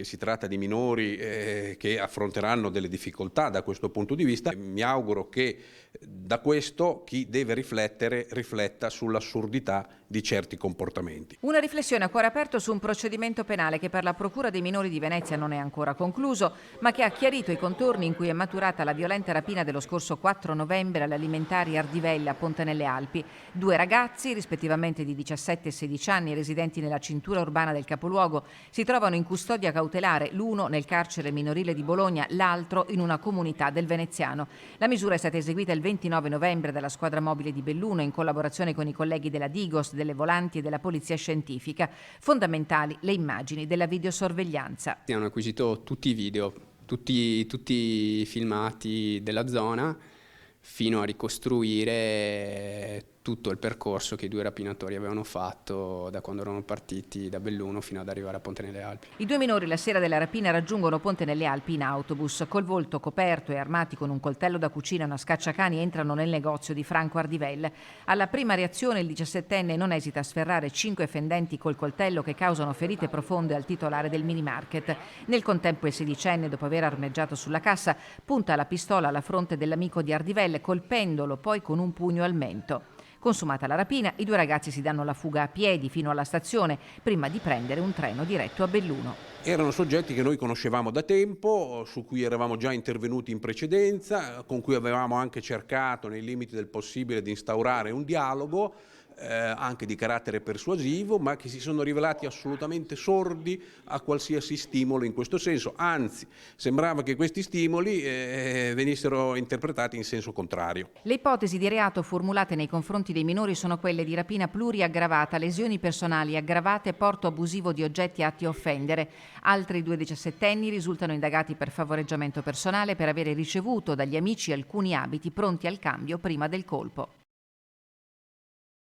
Si tratta di minori che affronteranno delle difficoltà da questo punto di vista. Mi auguro che da questo chi deve riflettere rifletta sull'assurdità di certi comportamenti. Una riflessione a cuore aperto su un procedimento penale che per la Procura dei minori di Venezia non è ancora concluso, ma che ha chiarito i contorni in cui è maturata la violenta rapina dello scorso 4 novembre alle alimentari Ardivella a Ponte nelle Alpi. 2 ragazzi, rispettivamente di 17 e 16 anni, residenti nella cintura urbana del capoluogo, si trovano in custodia cautelare, l'uno nel carcere minorile di Bologna, l'altro in una comunità del Veneziano. La misura è stata eseguita il 29 novembre dalla squadra mobile di Belluno in collaborazione con i colleghi della Digos, delle Volanti e della Polizia Scientifica. Fondamentali le immagini della videosorveglianza. Hanno acquisito tutti i video, tutti i filmati della zona, fino a ricostruire tutto il percorso che i 2 rapinatori avevano fatto da quando erano partiti da Belluno fino ad arrivare a Ponte nelle Alpi. I 2 minori la sera della rapina raggiungono Ponte nelle Alpi in autobus. Col volto coperto e armati con un coltello da cucina e una scacciacani entrano nel negozio di Franco Ardivelle. Alla prima reazione il 17enne non esita a sferrare 5 fendenti col coltello che causano ferite profonde al titolare del mini market. Nel contempo il 16enne, dopo aver armeggiato sulla cassa, punta la pistola alla fronte dell'amico di Ardivelle, colpendolo poi con un pugno al mento. Consumata la rapina, i 2 ragazzi si danno la fuga a piedi fino alla stazione prima di prendere un treno diretto a Belluno. Erano soggetti che noi conoscevamo da tempo, su cui eravamo già intervenuti in precedenza, con cui avevamo anche cercato nei limiti del possibile di instaurare un dialogo, anche di carattere persuasivo, ma che si sono rivelati assolutamente sordi a qualsiasi stimolo in questo senso. Anzi, sembrava che questi stimoli venissero interpretati in senso contrario. Le ipotesi di reato formulate nei confronti dei minori sono quelle di rapina pluriaggravata, lesioni personali aggravate e porto abusivo di oggetti atti a offendere. Altri 2 diciassettenni risultano indagati per favoreggiamento personale per avere ricevuto dagli amici alcuni abiti pronti al cambio prima del colpo.